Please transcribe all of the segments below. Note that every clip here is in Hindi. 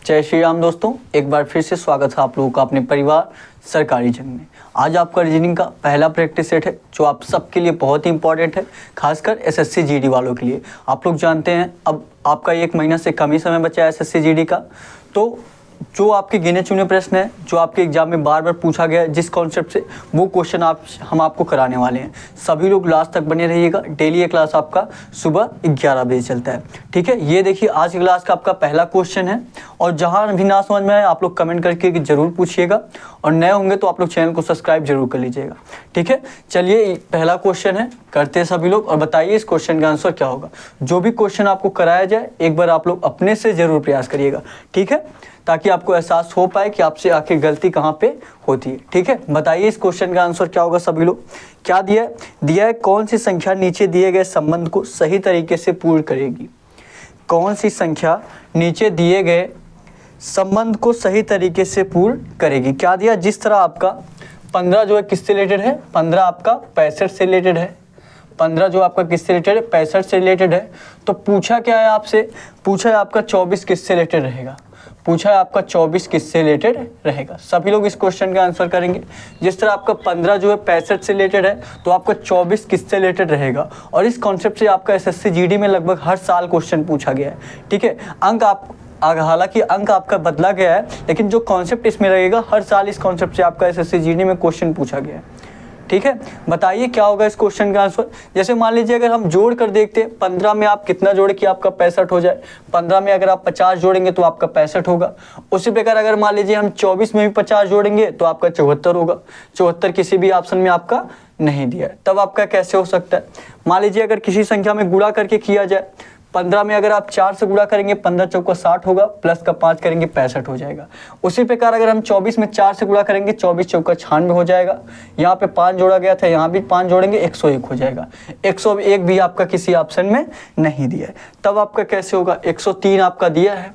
जय श्री राम दोस्तों, एक बार फिर से स्वागत है आप लोगों का अपने परिवार सरकारी जंग में। आज आपका रीजनिंग का पहला प्रैक्टिस सेट है जो आप सबके लिए बहुत ही इंपॉर्टेंट है, खासकर एसएससी जीडी वालों के लिए। आप लोग जानते हैं अब आपका 1 महीना से कम ही समय बचा है एसएससी जीडी का, तो जो आपके गिने चुने प्रश्न है जो आपके एग्जाम में बार बार पूछा गया है जिस कॉन्सेप्ट से, वो क्वेश्चन हम आपको कराने वाले हैं। सभी लोग लास्ट तक बने रहिएगा। डेली ये क्लास आपका सुबह 11 बजे चलता है, ठीक है। ये देखिए आज की क्लास का आपका पहला क्वेश्चन है, और जहाँ भी ना समझ में आए आप लोग कमेंट करके जरूर पूछिएगा, और नए होंगे तो आप लोग चैनल को सब्सक्राइब जरूर कर लीजिएगा, ठीक है। चलिए पहला क्वेश्चन है, करते हैं सभी लोग, और बताइए इस क्वेश्चन का आंसर क्या होगा। जो भी क्वेश्चन आपको कराया जाए एक बार आप लोग अपने से जरूर प्रयास करिएगा, ठीक है, ताकि आपको एहसास हो पाए कि आपसे आखिर गलती कहाँ पे होती है, ठीक है। बताइए इस क्वेश्चन का आंसर क्या होगा सभी लोग। क्या दिया है कौन सी संख्या नीचे दिए गए संबंध को सही तरीके से पूर्ण करेगी। कौन सी संख्या नीचे दिए गए संबंध को सही तरीके से पूर्ण करेगी। क्या दिया, जिस तरह आपका 15 जो है किससे रिलेटेड है, 15 आपका 65 से रिलेटेड है। 15 जो आपका किससे रिलेटेड है, 65 से रिलेटेड है। तो पूछा क्या है आपसे, पूछा है आपका 24 किससे रिलेटेड रहेगा। पूछा है आपका 24 किससे रिलेटेड रहेगा। सभी लोग इस क्वेश्चन का आंसर करेंगे। जिस तरह आपका 15 जो है 65 से रिलेटेड है, तो आपका 24 किससे रिलेटेड रहेगा। और इस कॉन्सेप्ट से आपका एसएससी जीडी में लगभग हर साल क्वेश्चन पूछा गया है, ठीक है। हालांकि अंक आपका बदला गया है, लेकिन जो कॉन्सेप्ट इसमें रहेगा हर साल इस कॉन्सेप्ट से आपका एसएससी जीडी में क्वेश्चन पूछा गया है, ठीक है। बताइए क्या होगा इस क्वेश्चन का आंसर। जैसे मान लीजिए अगर हम जोड़ कर देखते हैं, 15 में आप कितना जोड़े कि आपका 65 हो जाए। 15 में अगर आप 50 जोड़ेंगे तो आपका 65 होगा। उसी प्रकार अगर मान लीजिए हम 24 में भी 50 जोड़ेंगे तो आपका 74 होगा। 74 किसी भी ऑप्शन में आपका नहीं दिया है, तब आपका कैसे हो सकता है। मान लीजिए अगर किसी संख्या में गुणा करके किया जाए, 15 में अगर आप 4 से गुणा करेंगे 15 चौका 60 होगा, प्लस का 5 करेंगे 65 हो जाएगा। उसी प्रकार अगर हम 24 में 4 से गुणा करेंगे 24 चौका 96 हो जाएगा। यहाँ पे 5 जोड़ा गया था, यहाँ भी 5 जोड़ेंगे 101 हो जाएगा। 101 भी आपका किसी ऑप्शन में नहीं दिया है, तब आपका कैसे होगा। 103 आपका दिया है,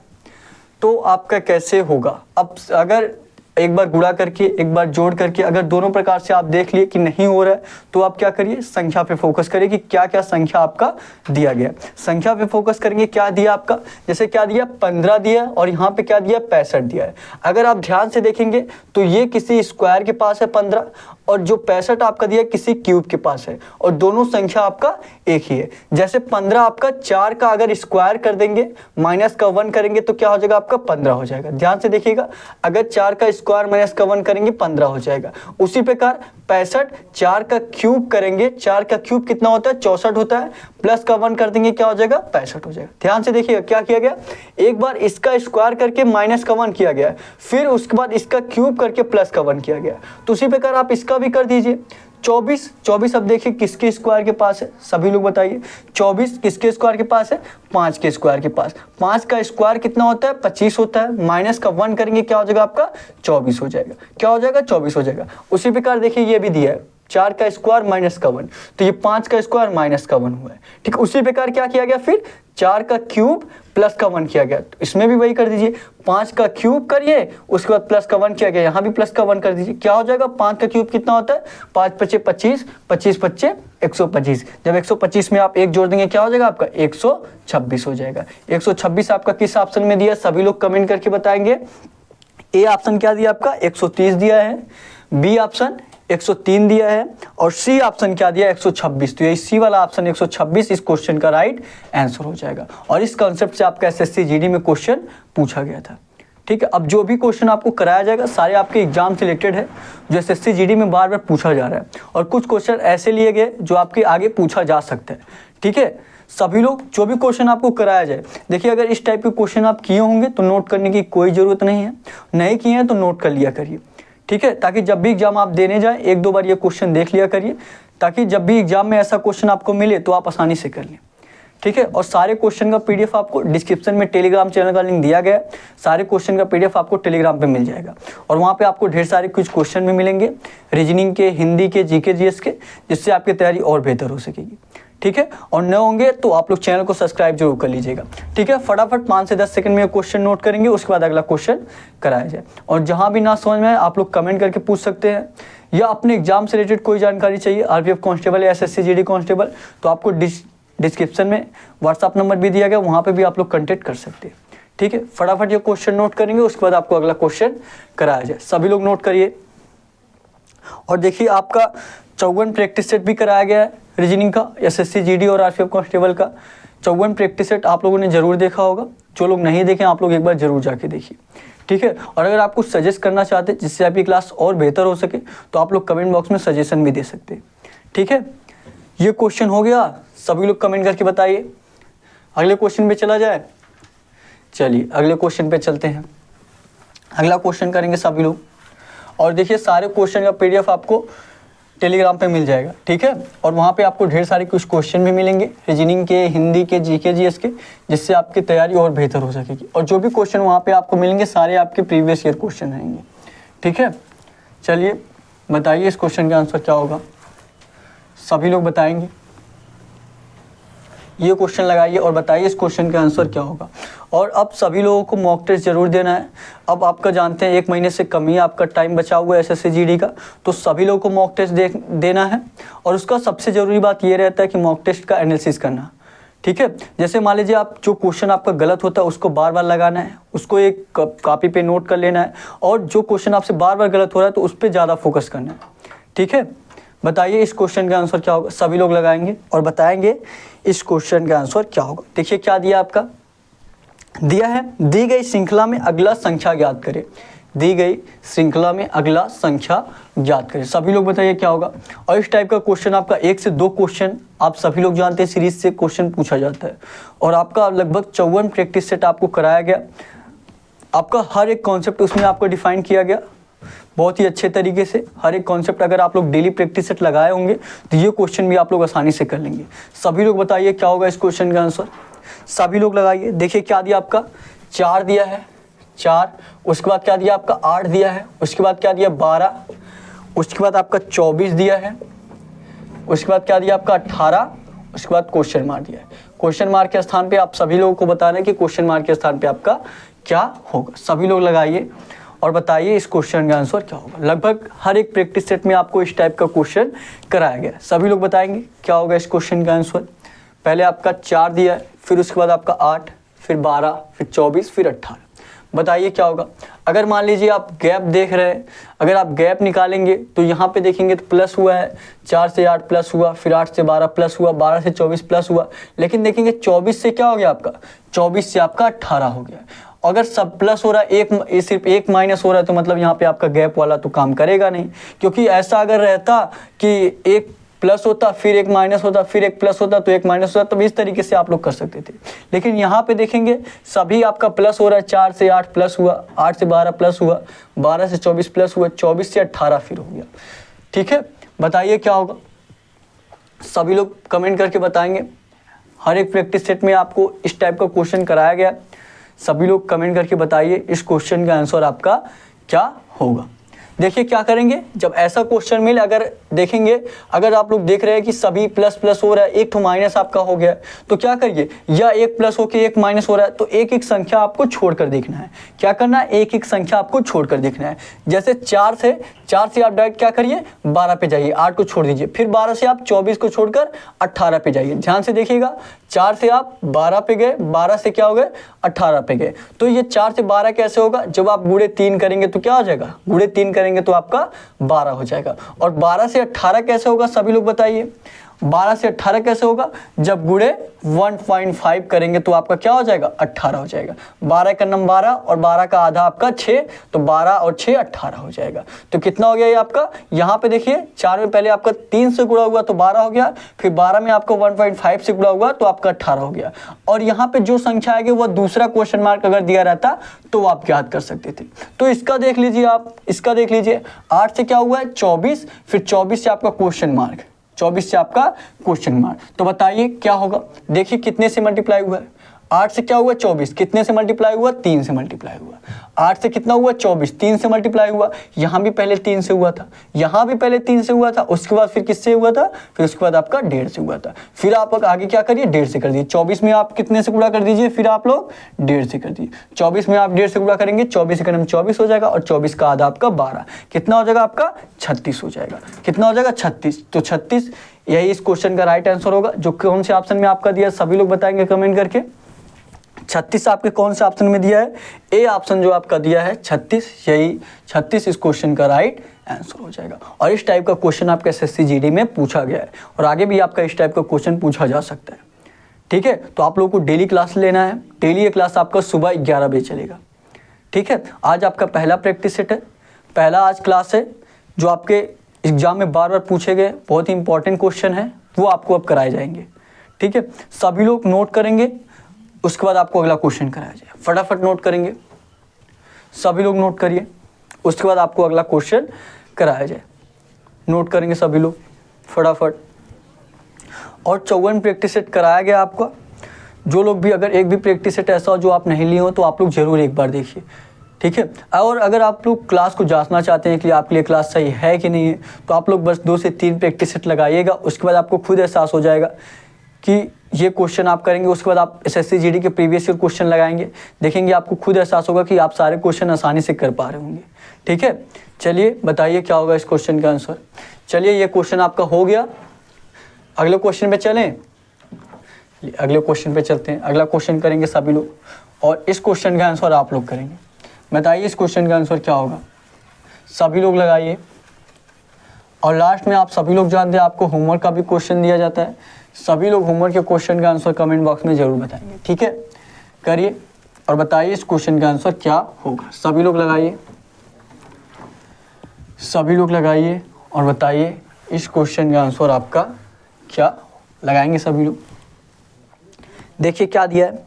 तो आपका कैसे होगा। अब अगर एक बार गुणा करके एक बार जोड़ करके अगर दोनों प्रकार से आप देख लिए कि नहीं हो रहा है, तो आप क्या करिए, संख्या पे फोकस करिए कि क्या क्या संख्या आपका दिया गया। संख्या पे फोकस करेंगे, क्या दिया आपका, जैसे क्या दिया 15 दिया, और यहाँ पे क्या दिया 65 दिया है। अगर आप ध्यान से देखेंगे तो ये किसी स्क्वायर के पास है 15, और जो 65 आपका दिया किसी क्यूब के पास है, और दोनों संख्या आपका एक ही है। जैसे 15 आपका 4 का अगर स्क्वायर कर देंगे माइनस का 1 करेंगे तो क्या हो जाएगा आपका 15 हो जाएगा। ध्यान से देखिएगा, अगर 4 का स्क्वायर माइनस का 1 करेंगे 15 हो जाएगा। उसी प्रकार 65 4 का क्यूब करेंगे, 4 का क्यूब कितना होता है 64 होता है, प्लस का 1 कर देंगे क्या हो जाएगा 65 हो जाएगा। ध्यान से देखिएगा क्या किया गया, एक बार इसका स्क्वायर करके माइनस का 1 किया गया, फिर उसके बाद इसका क्यूब करके प्लस का 1 किया गया। तो उसी प्रकार आप इसका भी कर दीजिए। 24 अब देखिए किसके स्क्वायर के पास है, सभी लोग बताइए। 24 किसके स्क्वायर के पास है, 5 के स्क्वायर के पास। 5 का स्क्वायर कितना होता है 25 होता है, माइनस का 1 करेंगे क्या हो जाएगा आपका 24 हो जाएगा। क्या हो जाएगा 24 हो जाएगा। उसी प्रकार देखिए ये भी दिया है 4 का स्क्वायर माइनस का 1, तो ये 5 का स्क्वायर माइनस का 1 हुआ है, ठीक। उसी प्रकार क्या किया गया, फिर 4 का क्यूब प्लस का 1 किया गया, तो इसमें भी वही कर दीजिए। 5 का क्यूब करिए, उसके बाद प्लस का 1 किया गया, यहाँ भी प्लस का 1 कर दीजिए। क्या हो जाएगा, 5 का क्यूब कितना होता है 5 पचे 25, 25 पच्चे 125। जब 125 में आप 1 जोड़ देंगे क्या हो जाएगा आपका 126 हो जाएगा। 126 आपका किस ऑप्शन में दिया, सभी लोग कमेंट करके बताएंगे। ए ऑप्शन क्या दिया आपका 130 दिया है, बी ऑप्शन 103 दिया है, और सी ऑप्शन क्या दिया 126। तो ये सी वाला ऑप्शन 126 इस क्वेश्चन का राइट आंसर हो जाएगा। और इस कॉन्सेप्ट से आपका एसएससी जीडी में क्वेश्चन पूछा गया था, ठीक है। अब जो भी क्वेश्चन आपको कराया जाएगा सारे आपके एग्जाम से रिलेटेड है, जो एसएससी जीडी में बार बार पूछा जा रहा है, और कुछ क्वेश्चन ऐसे लिए गए जो आपके आगे पूछा जा सकता है, ठीक है। सभी लोग जो भी क्वेश्चन आपको कराया जाए, देखिए अगर इस टाइप के क्वेश्चन आप किए होंगे तो नोट करने की कोई ज़रूरत नहीं है, नहीं किए हैं तो नोट कर लिया करिए, ठीक है, ताकि जब भी एग्जाम आप देने जाएं 1-2 बार ये क्वेश्चन देख लिया करिए, ताकि जब भी एग्जाम में ऐसा क्वेश्चन आपको मिले तो आप आसानी से कर लें, ठीक है। और सारे क्वेश्चन का पीडीएफ आपको डिस्क्रिप्शन में टेलीग्राम चैनल का लिंक दिया गया है, सारे क्वेश्चन का पीडीएफ आपको टेलीग्राम पे मिल जाएगा, और वहाँ पे आपको ढेर सारे कुछ क्वेश्चन भी मिलेंगे रीजनिंग के, हिंदी के, जीके जीएस के, जिससे आपकी तैयारी और बेहतर हो सकेगी, ठीक है। और नए होंगे तो आप लोग चैनल को सब्सक्राइब जरूर कर लीजिएगा, ठीक है। फटाफट 5 से 10 सेकंड में क्वेश्चन नोट करेंगे, उसके बाद अगला क्वेश्चन कराया जाए। और जहां भी ना समझ में आए आप लोग कमेंट करके पूछ सकते हैं, या अपने एग्जाम से रिलेटेड कोई जानकारी चाहिए, आरपीएफ कांस्टेबल या एसएससी जीडी कांस्टेबल, तो आपको डिस्क्रिप्शन में व्हाट्सअप नंबर भी दिया गया, वहाँ पर भी आप लोग कॉन्टेक्ट कर सकते हैं, ठीक है, फटाफट ये क्वेश्चन नोट करेंगे, उसके बाद आपको अगला क्वेश्चन कराया जाए। सभी लोग नोट करिए। और देखिए आपका 54 प्रैक्टिस सेट भी कराया गया है रीजनिंग का, एसएससी जीडी और आरपीएफ कांस्टेबल का 54 प्रैक्टिस सेट आप लोगों ने जरूर देखा होगा। जो लोग नहीं देखें आप लोग एक बार जरूर जाके देखिए, ठीक है। और अगर आप कुछ सजेस्ट करना चाहते हैं जिससे आपकी क्लास और बेहतर हो सके तो आप लोग कमेंट बॉक्स में सजेशन भी दे सकते हैं, ठीक है। ये क्वेश्चन हो गया, सभी लोग कमेंट करके बताइए। अगले क्वेश्चन पे चला जाए। चलिए अगले क्वेश्चन पे चलते हैं। अगला क्वेश्चन करेंगे सभी लोग। और देखिए सारे क्वेश्चन का पीडीएफ आपको टेलीग्राम पे मिल जाएगा, ठीक है। और वहाँ पे आपको ढेर सारे कुछ क्वेश्चन भी मिलेंगे रीजनिंग के, हिंदी के, जीके जीएस के, जिससे आपकी तैयारी और बेहतर हो सकेगी। और जो भी क्वेश्चन वहाँ पे आपको मिलेंगे सारे आपके प्रीवियस ईयर क्वेश्चन रहेंगे, ठीक है। चलिए बताइए इस क्वेश्चन का आंसर क्या होगा, सभी लोग बताएंगे। ये क्वेश्चन लगाइए और बताइए इस क्वेश्चन का आंसर क्या होगा। और अब सभी लोगों को मॉक टेस्ट जरूर देना है। अब आपका जानते हैं 1 महीने से कम ही आपका टाइम बचा हुआ है एसएससी जीडी का, तो सभी लोगों को मॉक टेस्ट देना है। और उसका सबसे ज़रूरी बात ये रहता है कि मॉक टेस्ट का एनालिसिस करना, ठीक है। जैसे मान लीजिए आप जो क्वेश्चन आपका गलत होता है उसको बार बार लगाना है, उसको एक कॉपी पे नोट कर लेना है। और जो क्वेश्चन आपसे बार बार गलत हो रहा है तो उस पर ज़्यादा फोकस करना है, ठीक है। बताइए इस क्वेश्चन का आंसर क्या होगा, सभी लोग लगाएंगे और बताएंगे इस क्वेश्चन का आंसर क्या होगा। देखिए क्या दिया आपका, दिया है दी गई श्रृंखला में अगला संख्या ज्ञात करें। दी गई श्रृंखला में अगला संख्या ज्ञात करें, सभी लोग बताइए क्या होगा। और इस टाइप का क्वेश्चन आपका 1 से 2 क्वेश्चन आप सभी लोग जानते हैं सीरीज से क्वेश्चन पूछा जाता है। और आपका लगभग 54 प्रैक्टिस सेट आपको कराया गया। आपका हर एक कॉन्सेप्ट उसमें आपको डिफाइन किया गया बहुत ही अच्छे तरीके से। हर एक कॉन्सेप्ट अगर आप लोग डेली प्रैक्टिस सेट लगाए होंगे तो ये क्वेश्चन भी आप लोग आसानी से कर लेंगे। सभी लोग बताइए क्या होगा इस क्वेश्चन का आंसर, सभी लोग लगाइए। देखिए क्या दिया आपका, 4 दिया है, 4, उसके बाद क्या दिया आपका 8 दिया है, उसके बाद क्या दिया 12, उसके बाद आपका 24 दिया है, उसके बाद क्या दिया आपका 18, उसके बाद क्वेश्चन मार्क दिया है। क्वेश्चन मार्क के स्थान पे आप सभी लोगों को बताना है कि क्वेश्चन मार्क के स्थान पे आपका क्या होगा। सभी लोग लगाइए और बताइए इस क्वेश्चन का आंसर क्या होगा। लगभग हर एक प्रैक्टिस सेट में आपको इस टाइप का क्वेश्चन कराया गया है। सभी लोग बताएंगे क्या होगा इस क्वेश्चन का आंसर। पहले आपका 4 दिया है, फिर उसके बाद आपका 8, फिर 12, फिर 24, फिर 18। बताइए क्या होगा। अगर मान लीजिए आप गैप देख रहे हैं, अगर आप गैप निकालेंगे तो यहाँ पे देखेंगे तो प्लस हुआ है, 4 से 8 प्लस हुआ, फिर 8 से 12 प्लस हुआ, 12 से 24 प्लस हुआ। लेकिन देखेंगे 24 से क्या हो गया आपका, 24 से आपका 18 हो गया। अगर सब प्लस हो रहा है, सिर्फ एक माइनस हो रहा है, तो मतलब यहाँ पे आपका गैप वाला तो काम करेगा नहीं। क्योंकि ऐसा अगर रहता कि एक प्लस होता, फिर एक माइनस होता, फिर एक प्लस होता, तो एक माइनस होता, तब इस तरीके से आप लोग कर सकते थे। लेकिन यहाँ पे देखेंगे सभी आपका प्लस हो रहा है। 4 से 8 प्लस हुआ, 8 से 12 प्लस हुआ, 12 से 24 प्लस हुआ, 24 से 18 फिर हो गया, ठीक है। बताइए क्या होगा, सभी लोग कमेंट करके बताएंगे। हर एक प्रैक्टिस सेट में आपको इस टाइप का क्वेश्चन कराया गया। सभी लोग कमेंट करके बताइए इस क्वेश्चन का आंसर आपका क्या होगा। देखिए क्या करेंगे, जब ऐसा क्वेश्चन मिले, अगर देखेंगे अगर आप लोग देख रहे हैं कि सभी प्लस प्लस हो रहा है, एक तो माइनस आपका हो गया, तो क्या करिए, या एक प्लस होके एक माइनस हो रहा है, तो एक एक संख्या आपको छोड़कर देखना है। क्या करना है, एक एक संख्या आपको छोड़कर देखना है। जैसे 4 से आप डायरेक्ट क्या करिए 12 पे जाइए, 8 को छोड़ दीजिए, फिर 12 से आप 24 को छोड़कर 18 पे जाइए। ध्यान से देखिएगा, 4 से आप 12 पे गए, 12 से क्या हो गए 18 पे गए। तो ये 4 से 12 कैसे होगा, जब आप गुणे 3 करेंगे तो क्या हो जाएगा, गुणे 3 करेंगे तो आपका 12 हो जाएगा। और 12 से 18 कैसे होगा, सभी लोग बताइए। 12 से 18 कैसे होगा, जब गुणे 1.5 करेंगे तो आपका क्या हो जाएगा 18 हो जाएगा। 12 का नंबर 12 और 12 का आधा आपका 6, तो 12 और 6 18 हो जाएगा। तो कितना हो गया ये आपका, यहाँ पे देखिए 4 में पहले आपका 3 से गुणा हुआ तो 12 हो गया, फिर 12 में आपको 1.5 से गुणा हुआ तो आपका 18 हो गया। और यहाँ पे जो संख्या आएगी वह दूसरा क्वेश्चन मार्क अगर दिया रहता तो आप याद कर सकते थे। तो इसका देख लीजिए आप, इसका देख लीजिए, 8 से क्या हुआ है 24, फिर 24 से आपका क्वेश्चन मार्क, 24 से आपका क्वेश्चन मार्क। तो बताइए क्या होगा, देखिए कितने से मल्टीप्लाई हुआ है, 8 से क्या हुआ 24, कितने से मल्टीप्लाई हुआ 3 से मल्टीप्लाई हुआ। 8 से कितना हुआ 24, 3 से मल्टीप्लाई हुआ। यहाँ भी पहले 3 से हुआ था, यहाँ भी पहले 3 से हुआ था, उसके बाद फिर किससे हुआ था, फिर उसके बाद आपका 1.5 से हुआ था। फिर आप आगे क्या करिए 1.5 से कर दीजिए। 24 में आप कितने से गुणा कर दीजिए, फिर आप लोग 1.5 से कर दीजिए। 24 में आप 1.5 से गुणा करेंगे, 24 का 24 हो जाएगा, और 24 का आधा आपका 12, कितना हो जाएगा आपका 36 हो जाएगा। कितना हो जाएगा 36, तो 36 यही इस क्वेश्चन का राइट आंसर होगा। जो कौन से ऑप्शन में आपका दिया सभी लोग बताएंगे कमेंट करके, 36 आपके कौन से ऑप्शन में दिया है? ए ऑप्शन जो आपका दिया है 36, यही 36 इस क्वेश्चन का राइट आंसर हो जाएगा। और इस टाइप का क्वेश्चन आपके एसएससी जीडी में पूछा गया है और आगे भी आपका इस टाइप का क्वेश्चन पूछा जा सकता है। ठीक है, तो आप लोगों को डेली क्लास लेना है। डेली ये क्लास आपका सुबह 11 बजे चलेगा। ठीक है, आज आपका पहला प्रैक्टिस सेट है, पहला आज क्लास है जो आपके एग्जाम में बार बार पूछे गए बहुत ही इंपॉर्टेंट क्वेश्चन है, वो आपको अब कराए जाएंगे। ठीक है, सभी लोग नोट करेंगे, उसके बाद आपको अगला क्वेश्चन कराया जाए। फटाफट नोट करेंगे, सभी लोग नोट करिए, उसके बाद आपको अगला क्वेश्चन कराया जाए। नोट करेंगे सभी लोग फटाफट। और 54 प्रैक्टिस सेट कराया गया आपका। जो लोग भी अगर एक भी प्रैक्टिस सेट ऐसा हो जो आप नहीं लिए हो तो आप लोग ज़रूर एक बार देखिए। ठीक है, और अगर आप लोग क्लास को जांचना चाहते हैं कि आपके लिए क्लास सही है कि नहीं है, तो आप लोग बस 2 से 3 प्रैक्टिस सेट लगाइएगा। उसके बाद आपको खुद एहसास हो जाएगा कि ये क्वेश्चन आप करेंगे, उसके बाद आप एसएससी जीडी के प्रीवियस ईयर क्वेश्चन लगाएंगे, देखेंगे आपको खुद एहसास होगा कि आप सारे क्वेश्चन आसानी से कर पा रहे होंगे। ठीक है, चलिए बताइए क्या होगा इस क्वेश्चन का आंसर। चलिए ये क्वेश्चन आपका हो गया, अगले क्वेश्चन पे चलें। अगले क्वेश्चन पे चलते हैं, अगला क्वेश्चन करेंगे सभी लोग और इस क्वेश्चन का आंसर आप लोग करेंगे। बताइए इस क्वेश्चन का आंसर क्या होगा, सभी लोग लगाइए। और लास्ट में आप सभी लोग जानते हैं आपको होमवर्क का भी क्वेश्चन दिया जाता है। सभी लोग होमवर्क के क्वेश्चन का आंसर कमेंट बॉक्स में जरूर बताएंगे। ठीक है, करिए और बताइए इस क्वेश्चन का आंसर क्या होगा। सभी लोग लगाइए, सभी लोग लगाइए और बताइए इस क्वेश्चन का आंसर आपका क्या लगाएंगे। सभी लोग देखिए क्या दिया है,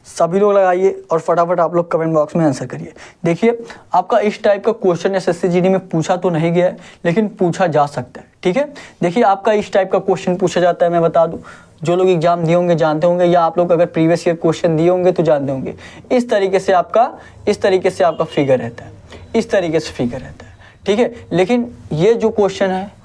सभी लोग लगाइए और फटाफट आप लोग कमेंट बॉक्स में आंसर करिए। देखिए आपका इस टाइप का क्वेश्चन एसएससी जीडी में पूछा तो नहीं गया है, लेकिन पूछा जा सकता है। ठीक है, देखिए आपका इस टाइप का क्वेश्चन पूछा जाता है। मैं बता दूं, जो लोग एग्जाम दिए होंगे जानते होंगे, या आप लोग अगर प्रीवियस ईयर क्वेश्चन दिए होंगे तो जानते होंगे। इस तरीके से आपका फिगर रहता है, इस तरीके से फिगर रहता है। ठीक है, लेकिन ये जो क्वेश्चन है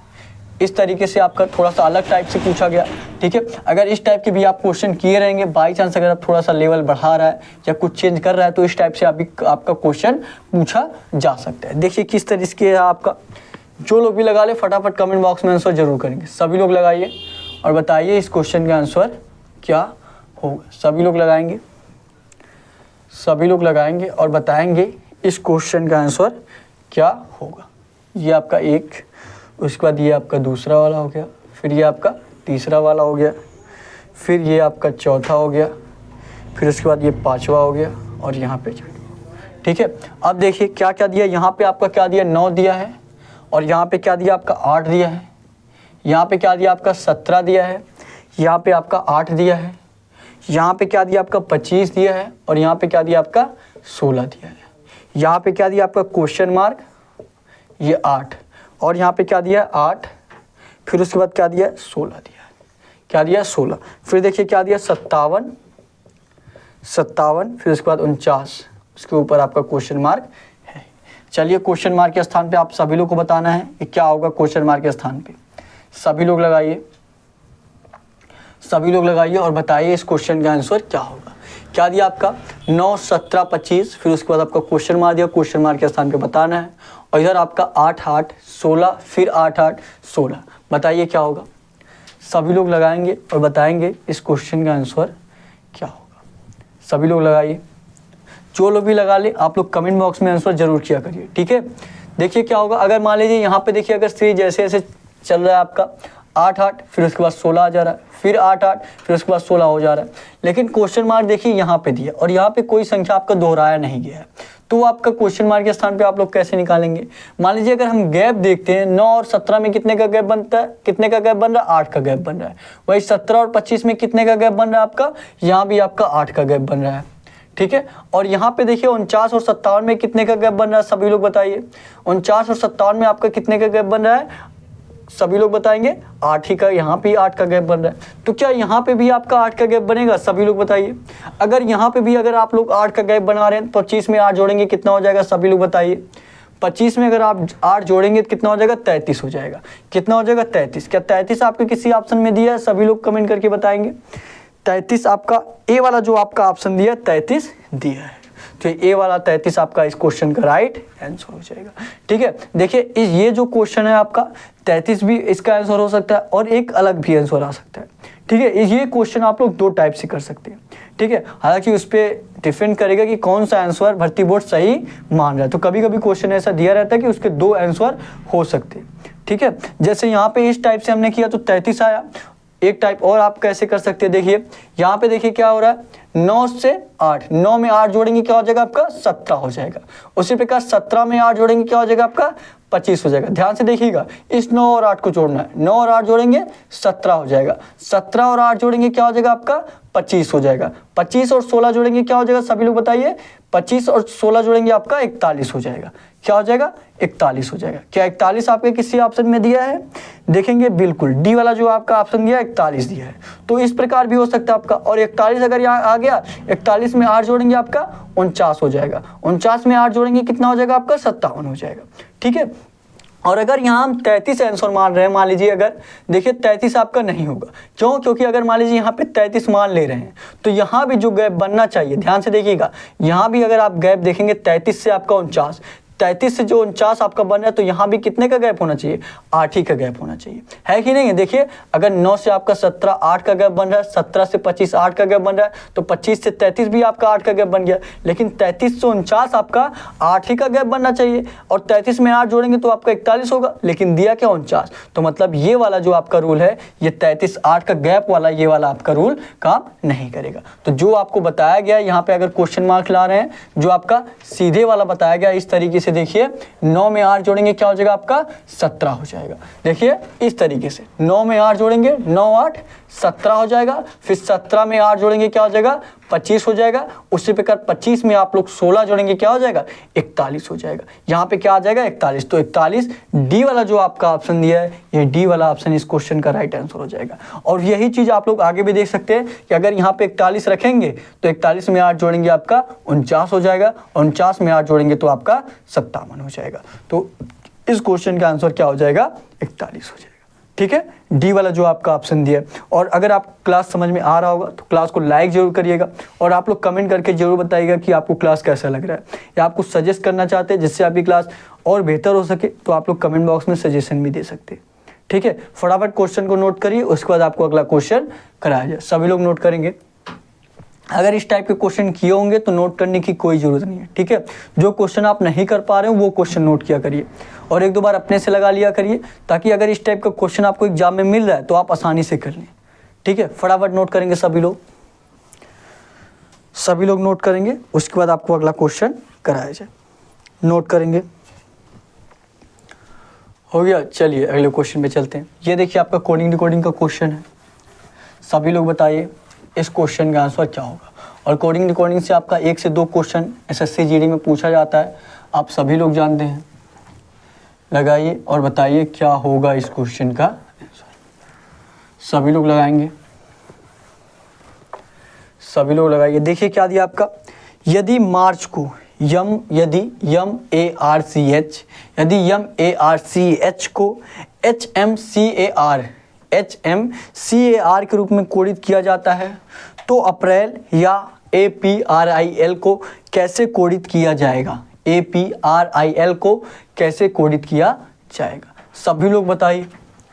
इस तरीके से आपका थोड़ा सा अलग टाइप से पूछा गया। ठीक है, अगर इस टाइप के भी आप क्वेश्चन किए रहेंगे, बाई चांस अगर आप थोड़ा सा लेवल बढ़ा रहा है या कुछ चेंज कर रहा है, तो इस टाइप से आपका क्वेश्चन पूछा जा सकता है। देखिए किस तरीके है आपका। जो लोग भी लगा ले फटाफट कमेंट बॉक्स में आंसर जरूर करेंगे। सभी लोग लगाइए और बताइए इस क्वेश्चन का आंसर क्या होगा। सभी लोग लगाएंगे, सभी लोग लगाएंगे और बताएंगे इस क्वेश्चन का आंसर क्या होगा। ये आपका एक, उसके बाद ये आपका दूसरा वाला हो गया, फिर ये आपका तीसरा वाला हो गया, फिर ये आपका चौथा हो गया, फिर उसके बाद ये पांचवा हो गया और यहाँ पे छठवा। ठीक है, अब देखिए क्या क्या दिया। यहाँ पे आपका क्या दिया, 9 दिया है, और यहाँ पे क्या दिया आपका 8 दिया है, यहाँ पे क्या दिया आपका 17 दिया है, यहाँ पे आपका 8 दिया है, यहाँ पे क्या दिया आपका 25 दिया है, और यहाँ पे क्या दिया आपका 16 दिया है। यहाँ पे क्या दिया आपका क्वेश्चन मार्क, ये 8, और यहाँ पे क्या दिया 8, फिर उसके बाद क्या दिया 16 दिया है। क्या दिया 16, फिर देखिए क्या दिया 57, फिर उसके बाद 49, उसके ऊपर आपका क्वेश्चन मार्क है। चलिए क्वेश्चन मार्क के स्थान पे आप सभी लोग को बताना है कि क्या होगा क्वेश्चन मार्क के स्थान पे। सभी लोग लगाइए, सभी लोग लगाइए और बताइए इस क्वेश्चन का आंसर क्या होगा। क्या दिया आपका 9, 17, 25, फिर उसके बाद आपका क्वेश्चन मार्क दिया, क्वेश्चन मार्क के स्थान पे बताना है, और इधर आपका 8, 8, 16, फिर 8, 8, 16। बताइए क्या होगा। सभी लोग लगाएंगे और बताएंगे इस क्वेश्चन का आंसर क्या होगा। सभी लोग लगाइए, जो लोग भी लगा ले आप लोग कमेंट बॉक्स में आंसर जरूर किया करिए। ठीक है, देखिए क्या होगा। अगर मान लीजिए यहाँ पे देखिए अगर सीरीज जैसे जैसे चल रहा है आपका 8, 8, फिर उसके बाद 16 आ जा रहा है, फिर 8, 8, फिर उसके बाद 16 हो जा रहा है, लेकिन क्वेश्चन मार्क देखिए यहाँ पे दिया और यहाँ पे कोई संख्या आपका दोहराया नहीं गया है, तो आपका क्वेश्चन मार्क के स्थान पे आप लोग कैसे निकालेंगे। मान लीजिए अगर हम गैप देखते हैं, 9 और 17 में कितने का गैप बनता है, कितने का गैप बन रहा है, 8 का गैप बन रहा है। वही 17 और 25 में कितने का गैप बन रहा है आपका, यहाँ भी आपका 8 का गैप बन रहा है। ठीक है, और यहाँ पे देखिए 49 और 57 में कितने का गैप बन रहा है, सभी लोग बताइए। 49 और 57 में आपका कितने का गैप बन रहा है, सभी लोग बताएंगे 8 ही का। यहाँ पे 8 का गैप बन रहा है, तो क्या यहाँ पे भी आपका 8 का गैप बनेगा, सभी लोग बताइए। अगर यहाँ पे भी अगर आप लोग 8 का गैप बना रहे हैं, 25 में 8 जोड़ेंगे कितना हो जाएगा, सभी लोग बताइए। 25 में अगर आप 8 जोड़ेंगे तो कितना हो जाएगा, 33 हो जाएगा। कितना हो जाएगा, 33। क्या 33 आपके किसी ऑप्शन में दिया है, सभी लोग कमेंट करके बताएंगे। 33 आपका ए वाला जो आपका ऑप्शन दिया 33 दिया है, तो ए वाला 33 आपका इस क्वेश्चन का राइट आंसर हो जाएगा। ठीक है, देखिए ये जो क्वेश्चन है आपका 33 भी इसका आंसर हो सकता है और एक अलग भी आंसर आ सकता है। ठीक है, ये क्वेश्चन आप लोग दो टाइप से कर सकते हैं। ठीक है, हालांकि उस पर डिपेंड करेगा कि कौन सा आंसर भर्ती बोर्ड सही मान रहा है। तो कभी कभी क्वेश्चन ऐसा दिया रहता है कि उसके दो आंसर हो सकते हैं। ठीक है, जैसे यहाँ पे इस टाइप से हमने किया तो 33 आया। एक टाइप और आप कैसे कर सकते हैं, देखिए यहाँ पे देखिए क्या हो रहा है, 9 से 8, 9 में 8 जोड़ेंगे क्या हो जाएगा आपका 17 हो जाएगा। उसी प्रकार 17 में 8 जोड़ेंगे क्या हो जाएगा आपका 25 हो जाएगा। ध्यान से देखिएगा, इस 9 और 8 को जोड़ना है, 9 और 8 जोड़ेंगे 17 हो जाएगा, 17 और 8 जोड़ेंगे क्या हो जाएगा आपका 25 हो जाएगा, 25 और 16 जोड़ेंगे क्या हो जाएगा, सभी लोग बताइए, 25 और 16 जोड़ेंगे आपका 41 हो जाएगा। क्या हो जाएगा 41 हो जाएगा। क्या 41 आपके किसी ऑप्शन में दिया है, देखेंगे बिल्कुल डी वाला जो आपका ऑप्शन दिया है 41 दिया है। तो इस प्रकार भी हो सकता है आपका। और 41 अगर यहाँ आ गया, 41 में 8 जोड़ेंगे आपका 49 हो जाएगा, 49 में 8 जोड़ेंगे कितना हो जाएगा आपका 57 हो जाएगा। ठीक है, और अगर यहाँ हम 33 आंसर मान रहे हैं, मान लीजिए अगर देखिए 33 आपका नहीं होगा, क्यों, क्योंकि अगर मान लीजिए यहाँ पे 33 मान ले रहे हैं तो यहाँ भी जो गैप बनना चाहिए, ध्यान से देखिएगा, यहाँ भी अगर आप गैप देखेंगे 33 से आपका 49, 33 से जो 49 आपका बन रहा है तो यहाँ भी कितने का गैप होना चाहिए, 8 ही का गैप होना चाहिए, है कि नहीं है। देखिए अगर 9 से आपका 17 8 का गैप बन रहा है, 17 से 25 8 का गैप बन रहा है, तो 25 से 33 भी आपका 8 का गैप बन गया। लेकिन 33 से 49 आपका 8 ही का गैप बनना चाहिए, और 33 में 8 जोड़ेंगे तो आपका 41 होगा, लेकिन दिया क्या 49। तो मतलब ये वाला जो आपका रूल है, ये 33 8 का गैप वाला ये वाला आपका रूल काम नहीं करेगा। तो जो आपको बताया गया यहाँ पे अगर क्वेश्चन मार्क ला रहे हैं, जो आपका सीधे वाला बताया गया इस तरीके से, देखिए 9 में 8 जोड़ेंगे क्या हो जाएगा आपका 17 हो जाएगा। देखिए इस तरीके से 9 में 8 जोड़ेंगे, 9 8 17 हो जाएगा, फिर 17 में 8 जोड़ेंगे क्या हो जाएगा 25 हो जाएगा। उसी प्रकार 25 में आप लोग 16 जोड़ेंगे क्या हो जाएगा 41 हो जाएगा। यहाँ पे क्या आ जाएगा 41। तो 41 डी वाला जो आपका ऑप्शन दिया है, ये डी वाला ऑप्शन इस क्वेश्चन का राइट आंसर हो जाएगा। और यही चीज आप लोग आगे भी देख सकते हैं कि अगर यहाँ पे 41 रखेंगे तो 41 में 8 जोड़ेंगे आपका 49 हो जाएगा, 49 में 8 जोड़ेंगे तो आपका 57 हो जाएगा। तो इस क्वेश्चन का आंसर क्या हो जाएगा 41 हो जाएगा। ठीक है, डी वाला जो आपका ऑप्शन दिया है। और अगर आप क्लास समझ में आ रहा होगा तो क्लास को लाइक जरूर करिएगा, और आप लोग कमेंट करके जरूर बताइएगा कि आपको क्लास कैसा लग रहा है, या आपको सजेस्ट करना चाहते हैं जिससे आपकी क्लास और बेहतर हो सके, तो आप लोग कमेंट बॉक्स में सजेशन भी दे सकते हैं। ठीक है, फटाफट क्वेश्चन को नोट करिए, उसके बाद आपको अगला क्वेश्चन कराया जाए। सभी लोग नोट करेंगे। अगर इस टाइप के क्वेश्चन किए होंगे तो नोट करने की कोई ज़रूरत नहीं है। ठीक है, जो क्वेश्चन आप नहीं कर पा रहे हो वो क्वेश्चन नोट किया करिए, और एक दो बार अपने से लगा लिया करिए, ताकि अगर इस टाइप का क्वेश्चन आपको एग्जाम में मिल रहा है तो आप आसानी से कर लें। ठीक है, फटाफट नोट करेंगे सभी लोग नोट करेंगे, उसके बाद आपको अगला क्वेश्चन कराया जाए। नोट करेंगे, हो गया। चलिए अगले क्वेश्चन पे चलते हैं। ये देखिए आपका कोडिंग डिकोडिंग का क्वेश्चन है। सभी लोग बताइए इस क्वेश्चन का आंसर क्या होगा। और कोडिंग डिकोडिंग से आपका 1 से 2 क्वेश्चन एसएससी जीडी में पूछा जाता है, आप सभी लोग जानते हैं। लगाइए और बताइए क्या होगा इस क्वेश्चन का आंसर। सभी लोग लगाएंगे, सभी लोग लगाइए। देखिए क्या दिया आपका, यदि मार्च को यदि यम ए आर सी एच को HMCAR के रूप में कोडित किया जाता है, तो अप्रैल या APRIL को कैसे कोडित किया जाएगा। APRIL को कैसे कोडित किया जाएगा। सभी लोग बताइए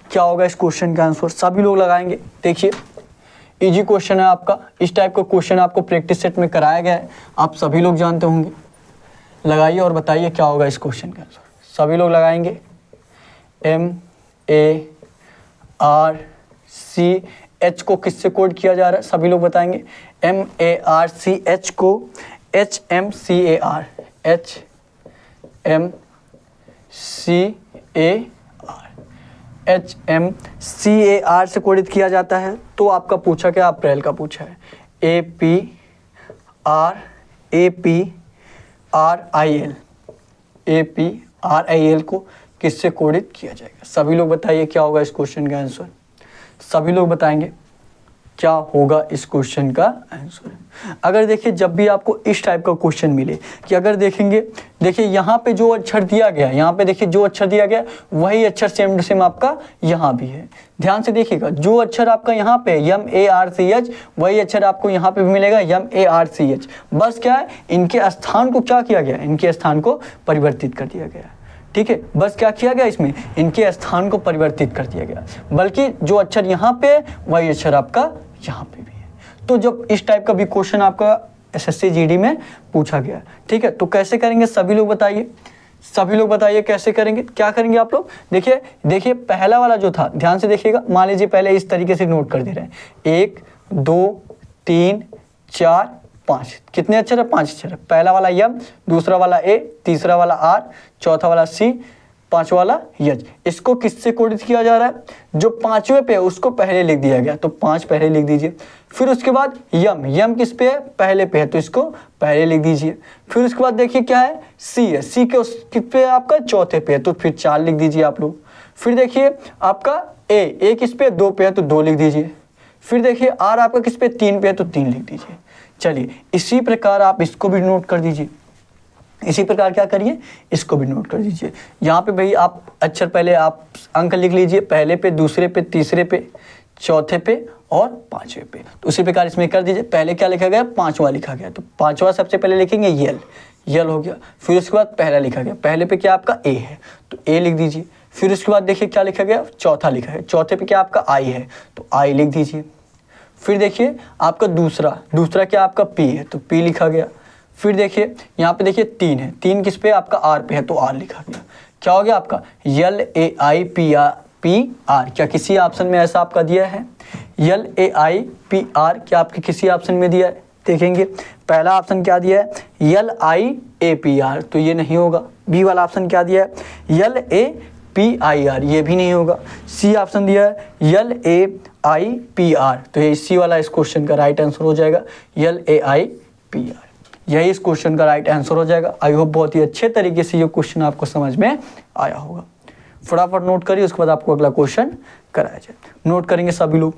क्या होगा इस क्वेश्चन का आंसर। सभी लोग लगाएंगे। देखिए इजी क्वेश्चन है आपका, इस टाइप का क्वेश्चन आपको प्रैक्टिस सेट में कराया गया है, आप सभी लोग जानते होंगे। लगाइए और बताइए क्या होगा इस क्वेश्चन का आंसर। सभी लोग लगाएंगे। MARCH को किससे कोड किया जा रहा है, सभी लोग बताएंगे। MARCH को HMCAR से कोडित किया जाता है। तो आपका पूछा क्या, अप्रैल का पूछा है। APRIL को किससे कोडित किया जाएगा। सभी लोग बताइए क्या होगा इस क्वेश्चन का आंसर। सभी लोग बताएंगे क्या होगा इस क्वेश्चन का आंसर। अगर देखिए जब भी आपको इस टाइप का क्वेश्चन मिले कि अगर देखेंगे, देखिए यहाँ पे जो अक्षर दिया गया, यहाँ पे देखिए जो अक्षर दिया गया वही अक्षर सेम टू सेम आपका यहाँ भी है। ध्यान से देखिएगा, जो अक्षर आपका यहाँ पे MARCH वही अक्षर आपको यहाँ पे भी मिलेगा MARCH। बस क्या है, इनके स्थान को क्या किया गया, इनके स्थान को परिवर्तित कर दिया गया। ठीक है, बस क्या किया गया इसमें, इनके स्थान को परिवर्तित कर दिया गया, बल्कि जो अक्षर यहाँ पे वही अक्षर आपका यहाँ पे भी है। तो जब इस टाइप का भी क्वेश्चन आपका एसएससी जीडी में पूछा गया, ठीक है, तो कैसे करेंगे सभी लोग बताइए, सभी लोग बताइए कैसे करेंगे, क्या करेंगे आप लोग। देखिए पहला वाला जो था, ध्यान से देखिएगा, मान लीजिए पहले इस तरीके से नोट कर दे रहे हैं, 1 2 3 4 5, कितने अक्षर है, 5 अक्षर है। पहला वाला यम, दूसरा वाला ए, तीसरा वाला आर, चौथा वाला सी, पांचवा वाला यज। इसको किससे कोडित किया जा रहा है, जो पांचवे पे है उसको पहले लिख दिया गया, तो 5 पहले लिख दीजिए। फिर उसके बाद यम किस पे है, पहले पे है, तो इसको पहले लिख दीजिए। फिर उसके बाद देखिए क्या है, सी है, सी के उस किस पे है आपका, चौथे पे है, तो फिर 4 लिख दीजिए आप लोग। फिर देखिए आपका ए किस पे, 2 पे है, तो 2 लिख दीजिए। फिर देखिए आर आपका किस पे, 3 पे है, तो 3 लिख दीजिए। चलिए इसी प्रकार आप इसको भी नोट कर दीजिए, इसी प्रकार क्या करिए, इसको भी नोट कर दीजिए। यहाँ पे भाई आप अक्षर पहले आप अंक लिख लीजिए, पहले पे, दूसरे पे, तीसरे पे, चौथे पे और पांचवे पे। तो उसी प्रकार इसमें कर दीजिए। पहले क्या लिखा गया, पांचवा लिखा गया, तो पांचवा सबसे पहले लिखेंगे यल हो गया। फिर उसके बाद पहला लिखा गया, पहले पे क्या आपका ए है, तो ए लिख दीजिए। फिर उसके बाद देखिए क्या लिखा गया, चौथा लिखा है, चौथे पे क्या आपका आई है, तो आई लिख दीजिए। फिर देखिए आपका दूसरा क्या आपका पी है, तो पी लिखा गया। फिर देखिए यहाँ पे देखिए 3 है, 3 किस पे आपका आर पे है, तो आर लिखा गया। क्या हो गया आपका LAIPR, क्या किसी ऑप्शन में ऐसा आपका दिया है, LAIPR क्या आपके किसी ऑप्शन में दिया है, देखेंगे पहला ऑप्शन क्या दिया है, LIAPR, तो ये नहीं होगा। बी वाला ऑप्शन क्या दिया है, LAPIR, ये भी नहीं होगा। सी ऑप्शन दिया है LAIPR, तो ये सी वाला इस क्वेश्चन का राइट आंसर हो जाएगा, LAIPR, यही इस क्वेश्चन का राइट आंसर हो जाएगा। आई होप बहुत ही अच्छे तरीके से ये क्वेश्चन आपको समझ में आया होगा। फटाफट नोट करिए, उसके बाद आपको अगला क्वेश्चन कराया जाए। नोट करेंगे सभी लोग,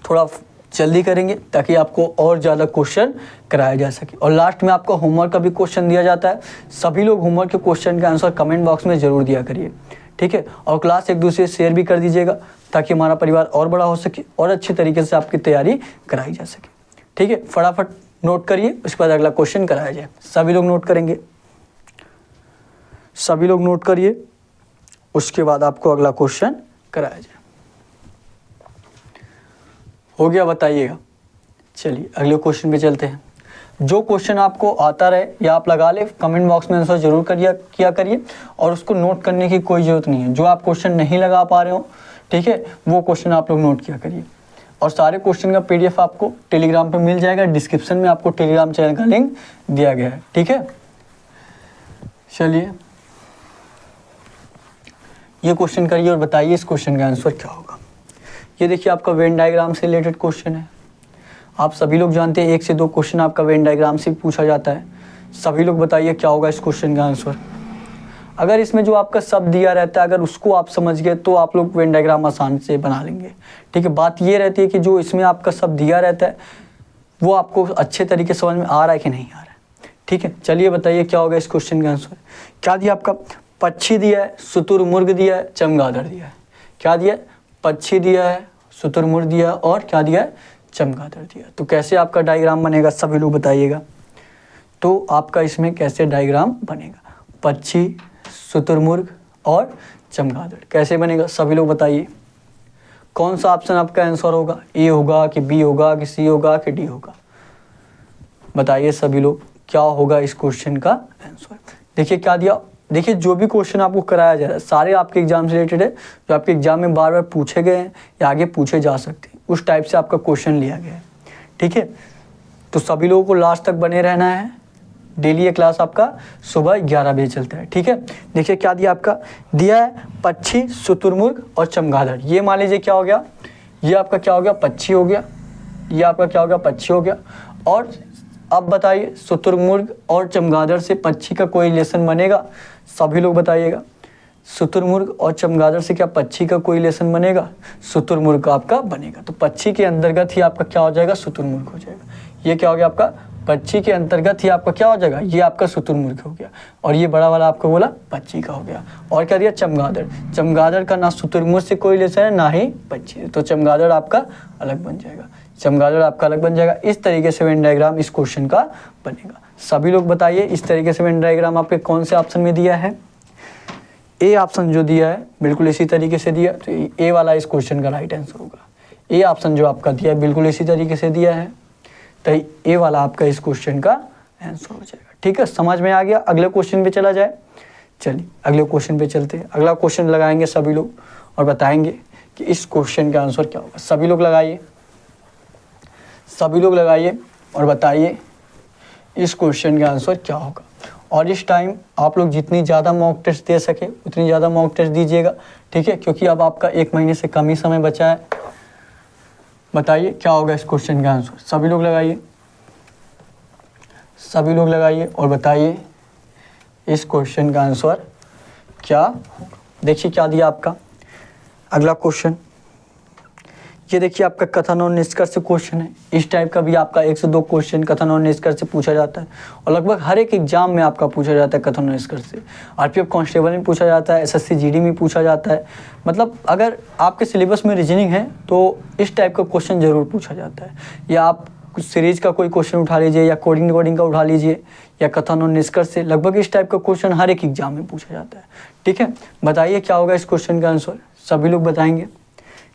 थोड़ा जल्दी करेंगे ताकि आपको और ज़्यादा क्वेश्चन कराया जा सके। और लास्ट में आपको होमवर्क का भी क्वेश्चन दिया जाता है, सभी लोग होमवर्क के क्वेश्चन का आंसर कमेंट बॉक्स में ज़रूर दिया करिए, ठीक है। और क्लास एक दूसरे से शेयर भी कर दीजिएगा ताकि हमारा परिवार और बड़ा हो सके और अच्छे तरीके से आपकी तैयारी कराई जा सके, ठीक है। फटाफट नोट करिए, उसके बाद अगला क्वेश्चन कराया जाए। सभी लोग नोट करेंगे, सभी लोग नोट करिए, उसके बाद आपको अगला क्वेश्चन कराया जाए। हो गया, बताइएगा। चलिए अगले क्वेश्चन पे चलते हैं। जो क्वेश्चन आपको आता रहे या आप लगा ले, कमेंट बॉक्स में आंसर जरूर किया करिए, और उसको नोट करने की कोई ज़रूरत नहीं है। जो आप क्वेश्चन नहीं लगा पा रहे हो, ठीक है, वो क्वेश्चन आप लोग नोट किया करिए। और सारे क्वेश्चन का PDF आपको टेलीग्राम पे मिल जाएगा, डिस्क्रिप्शन में आपको टेलीग्राम चैनल का लिंक दिया गया है, ठीक है। चलिए ये क्वेश्चन करिए और बताइए इस क्वेश्चन का आंसर क्या होगा। ये देखिए आपका वेन डायग्राम से रिलेटेड क्वेश्चन है। आप सभी लोग जानते हैं 1 से 2 क्वेश्चन आपका वेन डायग्राम से पूछा जाता है। सभी लोग बताइए क्या होगा इस क्वेश्चन का आंसर। अगर इसमें जो आपका शब्द दिया रहता है, अगर उसको आप समझ गए तो आप लोग वेन डायग्राम आसान से बना लेंगे, ठीक है। बात ये रहती है कि जो इसमें आपका शब्द दिया रहता है वो आपको अच्छे तरीके से समझ में आ रहा है कि नहीं आ रहा है, ठीक है। चलिए बताइए क्या होगा इस क्वेश्चन का आंसर। क्या दिया आपका, पक्षी दिया है, शुतुरमुर्ग दिया है, चमगादड़ दिया है। क्या दिया है, पक्षी दिया है, शुतुरमुर्ग दिया और क्या दिया है, चमगादड़ दिया। तो कैसे आपका डायग्राम बनेगा, सभी लोग बताइएगा। तो आपका इसमें कैसे डायग्राम बनेगा, पक्षी, शुतुरमुर्ग और चमगादड़ कैसे बनेगा, सभी लोग बताइए। कौन सा ऑप्शन आपका आंसर होगा, ए होगा कि बी होगा कि सी होगा कि डी होगा, बताइए सभी लोग क्या होगा इस क्वेश्चन का आंसर। देखिए क्या दिया, देखिए जो भी क्वेश्चन आपको कराया जा रहा है सारे आपके एग्जाम से रिलेटेड है, जो आपके एग्जाम में बार बार पूछे गए हैं या आगे पूछे जा सकते हैं, उस टाइप से आपका क्वेश्चन लिया गया है, ठीक है। तो सभी लोगों को लास्ट तक बने रहना है। डेली ये क्लास आपका सुबह 11 बजे चलता है, ठीक है। देखिए क्या दिया आपका, दिया है पक्षी, शुतुरमुर्ग और चमगादड़। ये मान लीजिए क्या हो गया, ये आपका क्या हो गया, पक्षी हो गया, ये आपका क्या हो गया, पक्षी हो गया। और अब बताइए शुतुरमुर्ग और चमगादड़ से पक्षी का कोई रिलेशन बनेगा, सभी लोग बताइएगा। शुतुरमुर्ग और चमगादड़ से क्या पक्षी का कोई रिलेशन बनेगा, शुतुरमुर्ग का आपका बनेगा। तो पक्षी के अंतर्गत ही आपका क्या हो जाएगा, शुतुरमुर्ग हो जाएगा। ये क्या हो गया आपका, पक्षी के अंतर्गत ही आपका क्या हो जाएगा, ये आपका शुतुरमुर्ग हो गया। और ये बड़ा वाला आपको बोला पक्षी का हो गया। और क्या दिया, चमगादड़। चमगादड़ का ना शुतुरमुर्ग से कोई रिलेशन है ना ही पक्षी, तो चमगादड़ आपका अलग बन जाएगा, चमगादड़ आपका अलग बन जाएगा। इस तरीके से वेन डायग्राम इस क्वेश्चन का बनेगा। सभी लोग बताइए इस तरीके से वेन डायग्राम आपके कौन से ऑप्शन में दिया है, ए ऑप्शन जो दिया है बिल्कुल इसी तरीके से दिया, तो ए वाला इस क्वेश्चन का राइट आंसर होगा। ए ऑप्शन जो आपका दिया है बिल्कुल इसी तरीके से दिया है, तो ए वाला आपका इस क्वेश्चन का आंसर हो जाएगा। ठीक है, समझ में आ गया। अगले क्वेश्चन पे चला जाए। चलिए अगले क्वेश्चन पे चलते हैं। अगला क्वेश्चन लगाएंगे सभी लोग और बताएंगे कि इस क्वेश्चन का आंसर क्या होगा। सभी लोग लगाइए, सभी लोग लगाइए और बताइए इस क्वेश्चन का आंसर क्या होगा। और इस टाइम आप लोग जितनी ज़्यादा मॉक टेस्ट दे सके उतनी ज़्यादा मॉक टेस्ट दीजिएगा। ठीक है, क्योंकि अब आपका 1 महीने से कम ही समय बचा है। बताइए क्या होगा इस क्वेश्चन का आंसर। सभी लोग लगाइए, सभी लोग लगाइए और बताइए इस क्वेश्चन का आंसर क्या होगा। देखिए क्या दिया आपका अगला क्वेश्चन, ये देखिए आपका कथन और निष्कर्ष क्वेश्चन है। इस टाइप का भी आपका 1 से 2 क्वेश्चन कथन और निष्कर्ष से पूछा जाता है और लगभग हर एक एग्जाम में आपका पूछा जाता है कथन और निष्कर्ष से। आरपीएफ कांस्टेबल में पूछा जाता है, एसएससी जीडी में पूछा जाता है। मतलब अगर आपके सिलेबस में रीजनिंग है तो इस टाइप का क्वेश्चन जरूर पूछा जाता है। या आप कुछ सीरीज का कोई क्वेश्चन उठा लीजिए या कोडिंग का उठा लीजिए या कथन और निष्कर्ष से, लगभग इस टाइप का क्वेश्चन हर एक एग्जाम में पूछा जाता है। ठीक है, बताइए क्या होगा इस क्वेश्चन का आंसर। सभी लोग बताएंगे।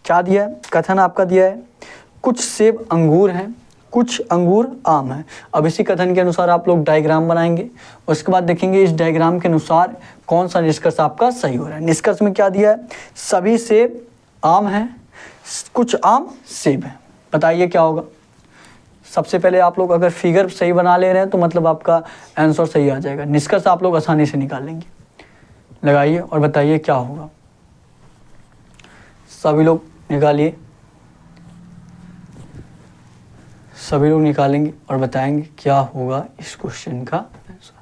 क्या दिया है, कथन आपका दिया है कुछ सेब अंगूर हैं, कुछ अंगूर आम हैं। अब इसी कथन के अनुसार आप लोग डायग्राम बनाएंगे, उसके बाद देखेंगे इस डायग्राम के अनुसार कौन सा निष्कर्ष आपका सही हो रहा है। निष्कर्ष में क्या दिया है, सभी सेब आम हैं, कुछ आम सेब हैं। बताइए क्या होगा। सबसे पहले आप लोग अगर फिगर सही बना ले रहे हैं तो मतलब आपका आंसर सही आ जाएगा। निष्कर्ष आप लोग आसानी से निकाल लेंगे। लगाइए और बताइए क्या होगा। सभी लोग निकालिए, सभी लोग निकालेंगे और बताएंगे क्या होगा इस क्वेश्चन का आंसर।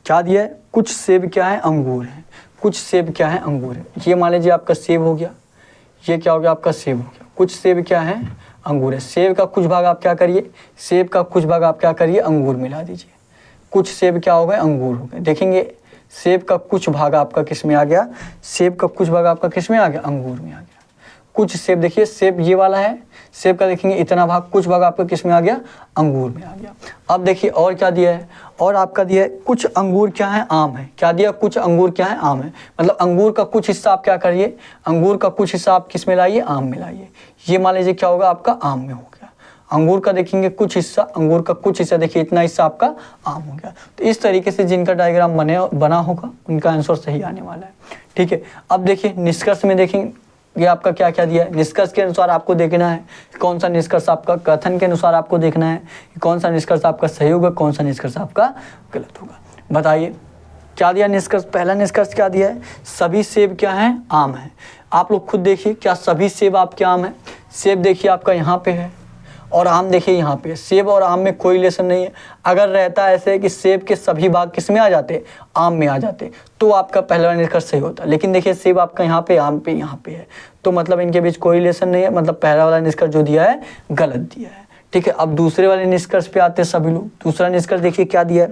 क्या दिया है, कुछ सेब क्या है, अंगूर है। कुछ सेब क्या है, अंगूर है। ये मान लीजिए आपका सेब हो गया, ये क्या हो गया आपका सेब हो गया। कुछ सेब क्या है, अंगूर है। सेब का कुछ भाग आप क्या करिए, सेब का कुछ भाग आप क्या करिए, अंगूर मिला दीजिए। कुछ सेब क्या हो गए, अंगूर हो गए। देखेंगे सेब का कुछ भाग आपका किस में आ गया, सेब का कुछ भाग आपका किस में आ गया, अंगूर में आ गया। कुछ सेब देखिए, सेब ये वाला है, सेब का देखेंगे इतना भाग, कुछ भाग आपका किस में आ गया, अंगूर में आ गया। अब देखिए और क्या दिया है, और आपका दिया है कुछ अंगूर क्या है, आम है। क्या दिया, कुछ अंगूर क्या है, आम है। मतलब अंगूर का कुछ हिस्सा आप क्या करिए, अंगूर का कुछ हिस्सा आप किस में लाइए, आम में लाइए। ये मान लीजिए क्या होगा आपका आम में हो गया। अंगूर का देखेंगे कुछ हिस्सा, अंगूर का कुछ हिस्सा देखिए इतना हिस्सा आपका आम हो गया। तो इस तरीके से जिनका डायग्राम बना होगा उनका आंसर सही आने वाला है। ठीक है, अब देखिए निष्कर्ष में देखेंगे ये आपका क्या क्या दिया है। निष्कर्ष के अनुसार आपको देखना है कौन सा निष्कर्ष आपका, कथन के अनुसार आपको देखना है कौन सा निष्कर्ष आपका सही होगा, कौन सा निष्कर्ष आपका गलत होगा। बताइए क्या दिया निष्कर्ष। पहला निष्कर्ष क्या दिया है, सभी सेब क्या है, आम है। आप लोग खुद देखिए क्या सभी सेब आपके आम है। सेब देखिए आपका यहाँ पे है और आम देखिए यहाँ पे। सेब और आम में कोई रिलेशन नहीं है। अगर रहता ऐसे कि सेब के सभी भाग किस में आ जाते, आम में आ जाते, तो आपका पहला निष्कर्ष सही होता। लेकिन देखिए सेब आपका यहाँ पे, आम पे यहाँ पे है, तो मतलब इनके बीच कोई रिलेशन नहीं है। मतलब पहला वाला निष्कर्ष जो दिया है गलत दिया है। ठीक है, अब दूसरे वाले निष्कर्ष पे आते हैं सभी लोग। दूसरा निष्कर्ष देखिए क्या दिया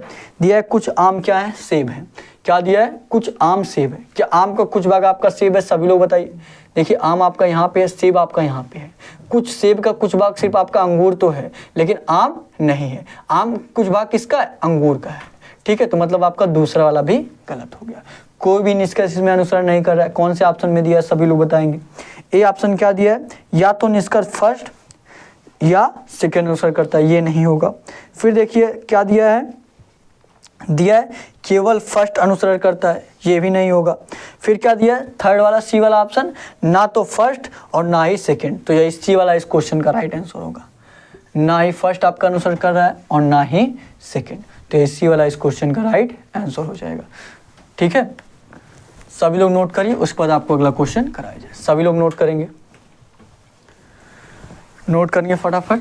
है कुछ आम क्या है, सेब है। क्या दिया है, कुछ आम सेब है। क्या आम का कुछ भाग आपका सेब है, सभी लोग बताइए। देखिए आम आपका यहाँ पे है, सेब आपका यहाँ पे है। कुछ सेब का कुछ भाग सिर्फ आपका अंगूर तो है लेकिन आम नहीं है। आम कुछ भाग किसका है, अंगूर का है। ठीक है, तो मतलब आपका दूसरा वाला भी गलत हो गया। कोई भी निष्कर्ष इसमें अनुसरण नहीं कर रहा है। कौन से ऑप्शन में दिया है सभी लोग बताएंगे। ए ऑप्शन क्या दिया है, या तो निष्कर्ष फर्स्ट या सेकेंड अनुसरण करता है, ये नहीं होगा। फिर देखिए क्या दिया है केवल फर्स्ट अनुसरण करता है, ये भी नहीं होगा। फिर क्या दिया है, थर्ड वाला सी वाला ऑप्शन, ना तो फर्स्ट और ना ही सेकंड। तो ये सी वाला इस क्वेश्चन का राइट आंसर होगा। ना ही फर्स्ट आपका अनुसरण कर रहा है और ना ही सेकंड, तो ये सी वाला इस क्वेश्चन का राइट आंसर हो जाएगा। ठीक है, सभी लोग नोट करिए, उसके बाद आपको अगला क्वेश्चन कराया जाए। सभी लोग नोट करेंगे, नोट करेंगे फटाफट।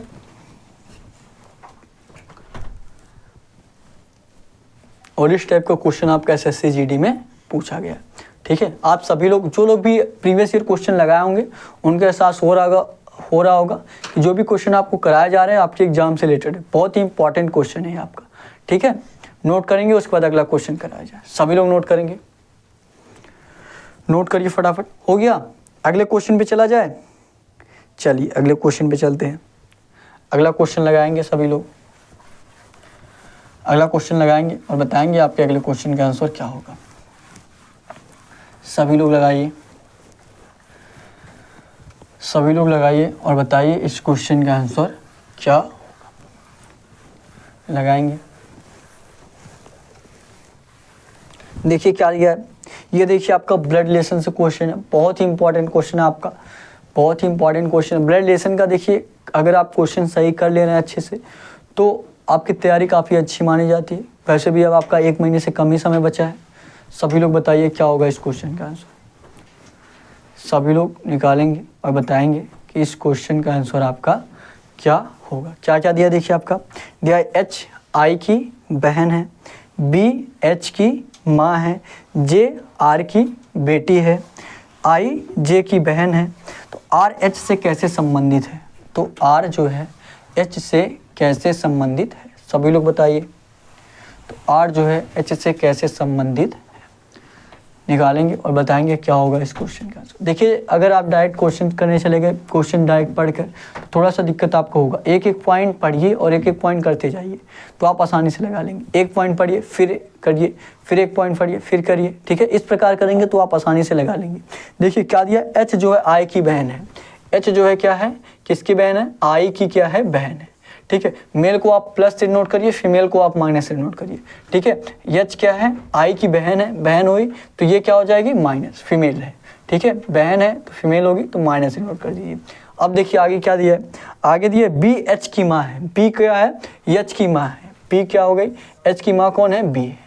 और इस टाइप का क्वेश्चन आपका एसएससी जीडी में पूछा गया। ठीक है, आप सभी लोग जो लोग भी प्रीवियस ईयर क्वेश्चन लगाए होंगे उनके एहसास हो रहा होगा कि जो भी क्वेश्चन आपको कराए जा रहे हैं आपके एग्जाम से रिलेटेड है। बहुत ही इंपॉर्टेंट क्वेश्चन है आपका। ठीक है, नोट करेंगे, उसके बाद अगला क्वेश्चन कराया जाए। सभी लोग नोट करेंगे, नोट करिए फटाफट। हो गया, अगले क्वेश्चन पे चला जाए। चलिए अगले क्वेश्चन पे चलते हैं। अगला क्वेश्चन लगाएंगे सभी लोग, अगला क्वेश्चन लगाएंगे और बताएंगे आपके अगले क्वेश्चन का आंसर क्या होगा। सभी लोग लगाइए, सभी लोग लगाइए और बताइए इस क्वेश्चन का आंसर क्या लगाएंगे। देखिए क्या दिया है, ये देखिए आपका ब्लड रिलेशन से क्वेश्चन है, बहुत ही इंपॉर्टेंट क्वेश्चन है आपका, बहुत ही इंपॉर्टेंट क्वेश्चन है ब्लड रिलेशन का। देखिए अगर आप क्वेश्चन सही कर ले रहे हैं अच्छे से तो आपकी तैयारी काफ़ी अच्छी मानी जाती है। वैसे भी अब आपका 1 महीने से कम ही समय बचा है। सभी लोग बताइए क्या होगा इस क्वेश्चन का आंसर। सभी लोग निकालेंगे और बताएंगे कि इस क्वेश्चन का आंसर आपका क्या होगा। क्या क्या दिया, देखिए आपका दिया एच आई की बहन है, बी एच की माँ है, जे आर की बेटी है, आई जे की बहन है। तो आर एच से कैसे संबंधित है, तो आर जो है एच से कैसे संबंधित है, सभी लोग बताइए। तो आर जो है एच से कैसे संबंधित है, निकालेंगे और बताएंगे क्या होगा इस क्वेश्चन का आंसर। देखिए अगर आप डायरेक्ट क्वेश्चन करने चले गए, क्वेश्चन डायरेक्ट पढ़कर, तो थोड़ा सा दिक्कत आपको होगा। एक एक पॉइंट पढ़िए और एक एक पॉइंट करते जाइए तो आप आसानी से लगा लेंगे। एक पॉइंट पढ़िए फिर करिए, फिर एक पॉइंट पढ़िए फिर करिए, ठीक है। इस प्रकार करेंगे तो आप आसानी से लगा लेंगे। देखिए क्या दिया, एच जो है आई की बहन है। एच जो है क्या है, किसकी बहन है, आई की क्या है, बहन है, ठीक है। मेल को आप प्लस से नोट करिए, फीमेल को आप माइनस से नोट करिए, ठीक है। एच क्या है, आई की बहन है, बहन हुई तो ये क्या हो जाएगी, माइनस, फीमेल है, ठीक है। बहन है तो फीमेल होगी तो माइनस से नोट कर दीजिए। अब देखिए आगे क्या दिया है, आगे दिए बी एच की माँ है। बी क्या है, एच की माँ है। बी क्या हो गई, एच की माँ कौन है, बी है,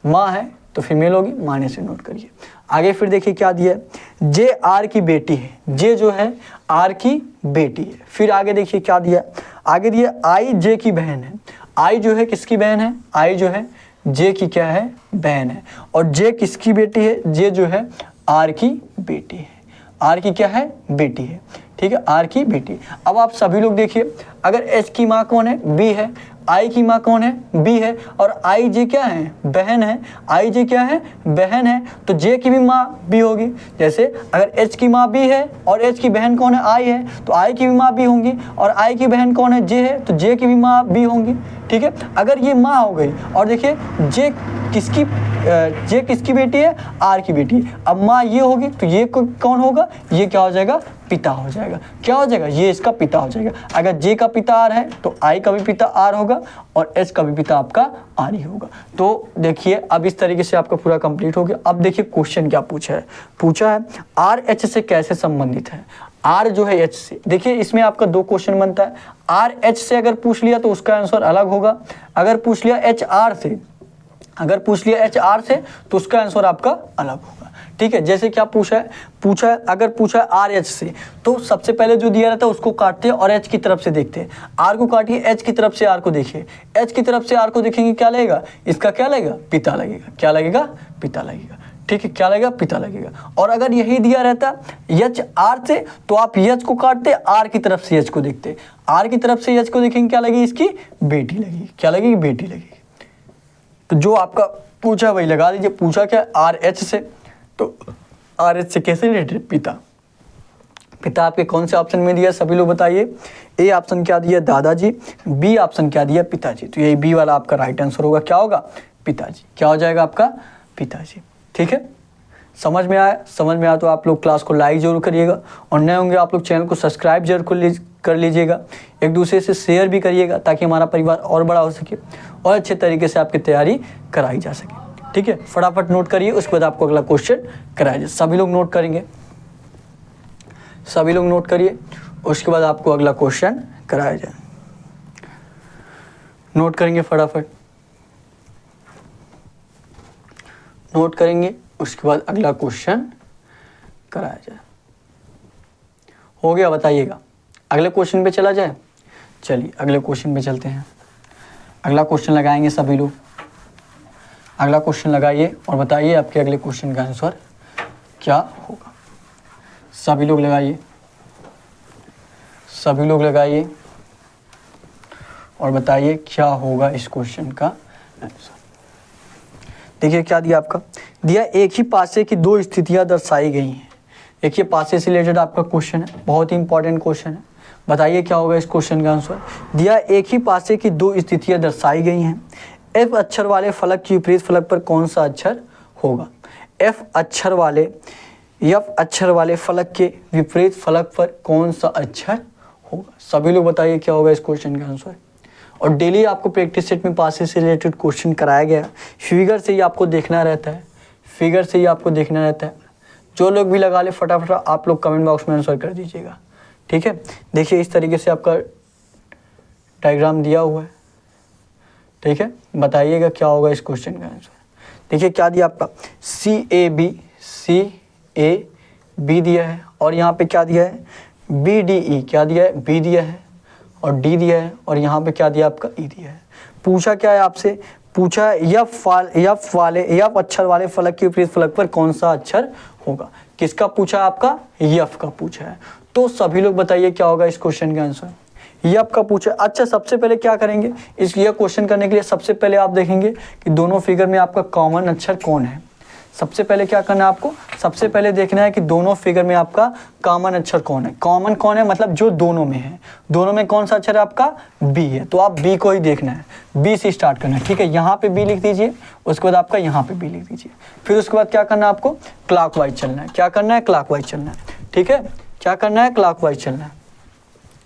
माँ है तो फीमेल होगी, माइनस से नोट करिए। आगे फिर देखिए क्या दिया है, जे आर की बेटी है। जे जो है आर की बेटी है। फिर आगे देखिए क्या दिया, आगे दिया आई जे की बहन है। आई जो है किसकी बहन है, आई जो है जे की क्या है, बहन है। और जे किसकी बेटी है, जे जो है आर की बेटी है। आर की क्या है, बेटी है, ठीक है, आर की बेटी। अब आप सभी लोग देखिए, अगर एच की माँ कौन है, बी है, आई की माँ कौन है, बी है, और आई जे क्या है, बहन है। आई जे क्या है, बहन है, तो जे की भी माँ बी होगी। जैसे अगर एच की माँ बी है और एच की बहन कौन है, आई है, तो आई की भी माँ बी होंगी, और आई की बहन कौन है, जे है, तो जे की भी माँ बी होंगी, ठीक है। अगर ये माँ हो गई और देखिए जे किसकी बेटी है, आर की बेटी। अब माँ ये होगी तो ये कौन होगा, ये क्या हो जाएगा, पिता हो जाएगा। क्या हो जाएगा, ये इसका पिता हो जाएगा। अगर जे का पिता आर है तो आई का भी पिता आर होगा और एच का भी पिता आपका आर ही होगा। तो देखिए अब इस तरीके से आपका पूरा कंप्लीट हो गया। अब देखिए क्वेश्चन क्या पूछा है आर एच से कैसे संबंधित है। आर जो है एच से, देखिए इसमें आपका 2 क्वेश्चन बनता है। आर एच से अगर पूछ लिया तो उसका आंसर अलग होगा। अगर पूछ लिया एच आर से, तो उसका आंसर आपका अलग होगा, ठीक है। जैसे क्या पूछा है, अगर पूछा है आर एच से, तो सबसे पहले जो दिया रहता है उसको काटते हैं और एच की तरफ से देखते हैं। आर को काटिए, एच की तरफ से आर को देखिए। एच की तरफ से आर को देखेंगे, क्या लगेगा, इसका क्या लगेगा, पिता लगेगा। क्या लगेगा, पिता लगेगा, ठीक है। क्या लगेगा, पिता लगेगा। और अगर यही दिया रहता एच आर से, तो आप एच को काटते, आर की तरफ से एच को देखते। आर की तरफ से एच को देखेंगे, क्या लगेगी, इसकी बेटी लगेगी। क्या लगेगी, बेटी लगेगी। तो जो आपका पूछा वही लगा दीजिए। पूछा क्या, आर एच से, तो आर एच से कैसे रिलेटेड, पिता आपके कौन से ऑप्शन में दिया, सभी लोग बताइए। ए ऑप्शन क्या दिया, दादाजी। बी ऑप्शन क्या दिया, पिताजी। तो यही बी वाला आपका राइट आंसर होगा। क्या होगा, पिताजी। क्या हो जाएगा आपका, पिताजी, ठीक है। समझ में आया तो आप लोग क्लास को लाइक जरूर करिएगा, और नए होंगे आप लोग चैनल को सब्सक्राइब जरूर कर लीजिएगा। एक दूसरे से शेयर भी करिएगा ताकि हमारा परिवार और बड़ा हो सके और अच्छे तरीके से आपकी तैयारी कराई जा सके, ठीक है। फटाफट नोट करिए, उसके बाद आपको अगला क्वेश्चन कराया जाए। सभी लोग नोट करेंगे, सभी लोग नोट करिए, उसके बाद आपको अगला क्वेश्चन कराया जाए। नोट करेंगे, फटाफट नोट करेंगे, उसके बाद अगला क्वेश्चन कराया जाए। हो गया, बताइएगा। अगले क्वेश्चन पे चला जाए। चलिए अगले क्वेश्चन पे चलते हैं। अगला क्वेश्चन लगाएंगे सभी लोग। अगला क्वेश्चन लगाइए और बताइए आपके अगले क्वेश्चन का आंसर क्या होगा। सभी लोग लगाइए, सभी लोग लगाइए और बताइए क्या होगा इस क्वेश्चन का आंसर। देखिए क्या दिया, आपका दिया एक ही पासे की 2 स्थितियां दर्शाई गई हैं। एक ये पासे से रिलेटेड आपका क्वेश्चन है, बहुत ही इंपॉर्टेंट क्वेश्चन है। बताइए क्या होगा इस क्वेश्चन का आंसर। दिया एक ही पासे की 2 स्थितियां दर्शाई गई हैं। एफ अक्षर वाले फलक के विपरीत फलक पर कौन सा अक्षर होगा। एफ अक्षर वाले फलक के विपरीत फलक पर कौन सा अक्षर होगा? सभी लोग बताइए क्या होगा इस क्वेश्चन का आंसर। और डेली आपको प्रैक्टिस सेट में पासेस से रिलेटेड क्वेश्चन कराया गया, फिगर से ही आपको देखना रहता है, जो लोग भी लगा ले फटाफट आप लोग कमेंट बॉक्स में आंसर कर दीजिएगा, ठीक है। देखिए इस तरीके से आपका डायग्राम दिया हुआ है, ठीक है। बताइएगा क्या होगा इस क्वेश्चन का आंसर। देखिए क्या दिया आपका, CAB दिया है, और यहाँ पे क्या दिया है, BDE क्या दिया है, B दिया है, और D दिया है, और यहाँ पे क्या दिया आपका E दिया है। पूछा क्या है आपसे, पूछा यफ अक्षर वाले फलक के विपरीत फलक पर कौन सा अक्षर होगा। किसका पूछा, आपका यफ का पूछा है। तो सभी लोग बताइए क्या होगा इस क्वेश्चन का आंसर। यफ का पूछा। अच्छा सबसे पहले क्या करेंगे, इस ये क्वेश्चन करने के लिए सबसे पहले आप देखेंगे कि दोनों फिगर में आपका कॉमन अक्षर कौन है। सबसे पहले क्या करना है आपको, सबसे पहले देखना है कि दोनों फिगर में आपका कॉमन अक्षर कौन है। कॉमन कौन है मतलब जो दोनों में है, दोनों में कौन सा अक्षर है आपका, बी है। तो आप बी को ही देखना है, बी से स्टार्ट करना है, ठीक है। यहाँ पे बी लिख दीजिए, उसके बाद आपका यहाँ पे बी लिख दीजिए। फिर उसके बाद क्या करना है आपको, क्लॉकवाइज चलना है। क्या करना है, क्लॉकवाइज चलना है, ठीक है। क्या करना है, क्लॉकवाइज चलना है।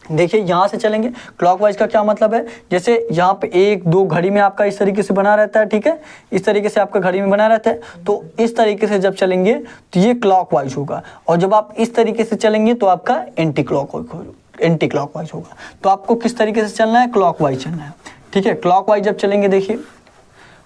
देखिए यहाँ से चलेंगे, क्लॉकवाइज का क्या मतलब है, जैसे यहाँ पे 1 2 घड़ी में आपका इस तरीके से बना रहता है, ठीक है। इस तरीके से आपका घड़ी में बना रहता है, तो इस तरीके से जब चलेंगे तो ये क्लॉकवाइज होगा, और जब आप इस तरीके से चलेंगे तो आपका एंटी क्लॉकवाइज होगा। तो आपको किस तरीके से चलना है, क्लॉकवाइज चलना है, ठीक है। क्लॉकवाइज जब चलेंगे, देखिए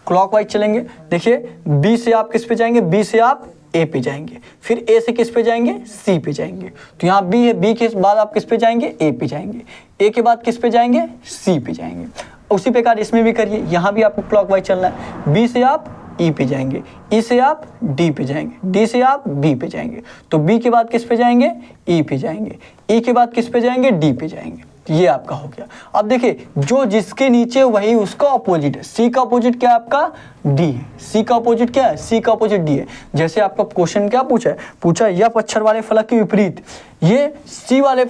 क्लॉकवाइज चलेंगे, देखिए बी से आप किस पे जाएंगे, बी से आप ए पे जाएंगे, फिर ए से किस पे जाएंगे, सी पे जाएंगे। तो यहाँ बी है, बी के बाद आप किस पे जाएंगे, ए पे जाएंगे, ए के बाद किस पे जाएंगे, सी पे जाएंगे। उसी प्रकार इसमें भी करिए, यहाँ भी आपको क्लॉकवाइज चलना है। बी से आप ई पे जाएंगे, ई से आप डी पे जाएंगे, डी से आप बी पे जाएंगे। तो बी के बाद किस पे जाएंगे, ई पे जाएंगे, ई के बाद किस पे जाएंगे, डी पे जाएंगे। ये आपका हो गया। अब देखिए जो जिसके नीचे वही उसका अपोजिट है। सी का अपोजिट क्या है आपका, डी है। सी का अपोजिट क्या है, सी का अपोजिट डी है। जैसे आपका क्वेश्चन क्या पूछा है, पूछा यफ अक्षर वाले फलक के विपरीत, ये सी वाले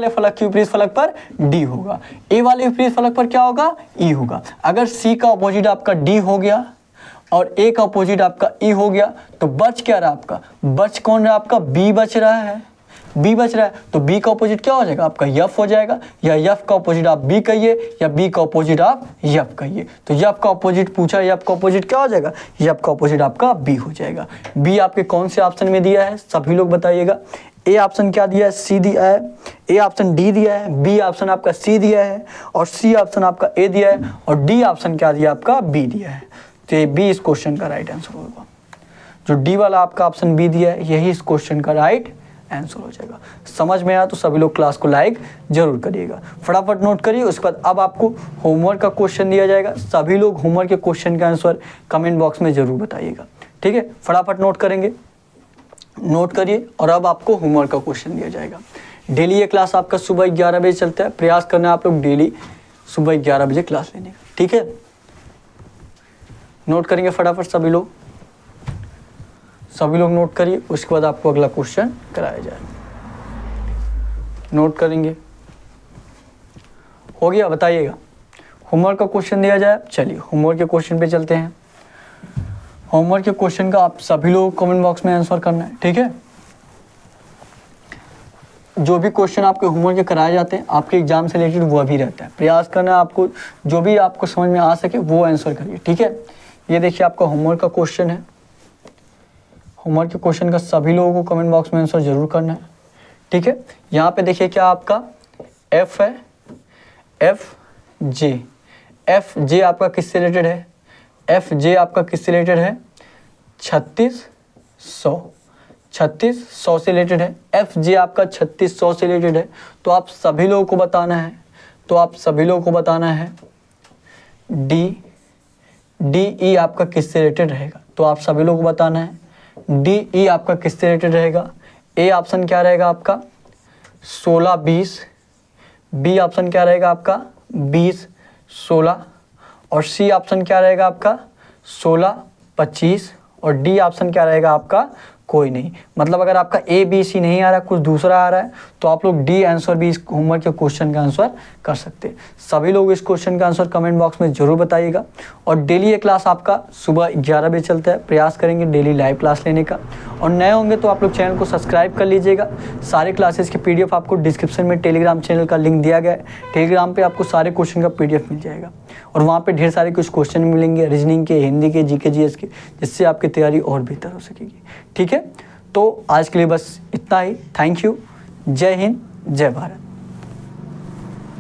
फलक के विपरीत फलक पर डी होगा, ए वाले विपरीत फलक पर क्या होगा, ई होगा। अगर सी का अपोजिट आपका डी हो गया और ए का अपोजिट आपका ई हो गया, तो बच क्या रहा आपका, बच कौन रहा आपका, बी बच रहा है, बी बच रहा है। तो बी का अपोजिट क्या हो जाएगा आपका, यफ हो जाएगा, या यफ का अपोजिट आप बी कहिए, या बी का अपोजिट आप यफ कहिए। तो यफ का अपोजिट पूछा, यफ का अपोजिट क्या हो जाएगा, यफ का अपोजिट आपका बी हो जाएगा। बी आपके कौन से ऑप्शन में दिया है, सभी लोग बताइएगा। ए ऑप्शन क्या दिया है, सी दिया है, ए ऑप्शन डी दिया है, बी ऑप्शन आपका सी दिया है, और सी ऑप्शन आपका ए दिया है, और डी ऑप्शन क्या दिया आपका, बी दिया है। तो ये बी इस क्वेश्चन का राइट आंसर होगा। जो डी वाला आपका ऑप्शन बी दिया है, यही इस क्वेश्चन का राइट आंसर हो जाएगा। समझ में आया तो सभी लोग क्लास को लाइक जरूर करिएगा, फटाफट नोट करिए। उसके बाद अब आपको होमवर्क का क्वेश्चन दिया जाएगा, सभी लोग होमवर्क के क्वेश्चन का आंसर कमेंट बॉक्स में जरूर बताइएगा, ठीक है। फटाफट नोट करेंगे, नोट करिए। और अब आपको होमवर्क का क्वेश्चन दिया जाएगा। डेली ये क्लास आपका सुबह 11 बजे चलता है, प्रयास करना है आप लोग डेली सुबह 11 बजे क्लास लेने का, ठीक है। नोट करेंगे फटाफट सभी लोग नोट करिए। उसके बाद आपको अगला क्वेश्चन कराया जाए, नोट करेंगे। हो गया, बताइएगा। होमवर्क का क्वेश्चन दिया जाए। चलिए होमवर्क के क्वेश्चन पे चलते हैं। होमवर्क के क्वेश्चन का आप सभी लोग कमेंट बॉक्स में आंसर करना है, ठीक है। जो भी क्वेश्चन आपके होमवर्क के कराए जाते हैं आपके एग्जाम से रिलेटेड, वह भी रहता है। प्रयास करना है आपको, जो भी आपको समझ में आ सके वो आंसर करिए, ठीक है। ये देखिए आपका होमवर्क का क्वेश्चन है। होमवर्क के क्वेश्चन का सभी लोगों को कमेंट बॉक्स में आंसर जरूर करना है, ठीक है। यहाँ पे देखिए क्या आपका एफ है, एफ जे आपका किससे रिलेटेड है, एफ जे आपका किससे रिलेटेड है, 3600 से रिलेटेड है। एफ जे आपका 3600 से रिलेटेड है। तो आप सभी लोगों को बताना है, डी ई आपका किससे रिलेटेड रहेगा। तो आप सभी लोगों को बताना है डी ई आपका किससे रिलेटेड रहेगा। ए ऑप्शन क्या रहेगा आपका 16-20, बी ऑप्शन क्या रहेगा आपका 20-16, और सी ऑप्शन क्या रहेगा आपका 16-25, और डी ऑप्शन क्या रहेगा आपका कोई नहीं। मतलब अगर आपका ABC नहीं आ रहा है, कुछ दूसरा आ रहा है, तो आप लोग डी आंसर भी इस होमवर्क के क्वेश्चन का आंसर कर सकते हैं। सभी लोग इस क्वेश्चन का आंसर कमेंट बॉक्स में जरूर बताइएगा। और डेली ये क्लास आपका सुबह 11 बजे चलता है। प्रयास करेंगे डेली लाइव क्लास लेने का। और नए होंगे तो आप लोग चैनल को सब्सक्राइब कर लीजिएगा। सारे क्लासेस की PDF आपको डिस्क्रिप्शन में टेलीग्राम चैनल का लिंक दिया गया है। टेलीग्राम पे आपको सारे क्वेश्चन का PDF मिल जाएगा और वहाँ पे ढेर सारे कुछ क्वेश्चन मिलेंगे, रीजनिंग के, हिंदी के, GK GS के, जिससे आपकी तैयारी और बेहतर हो सकेगी। ठीक है, तो आज के लिए बस इतना ही। Thank you. जय हिंद, जय भारत।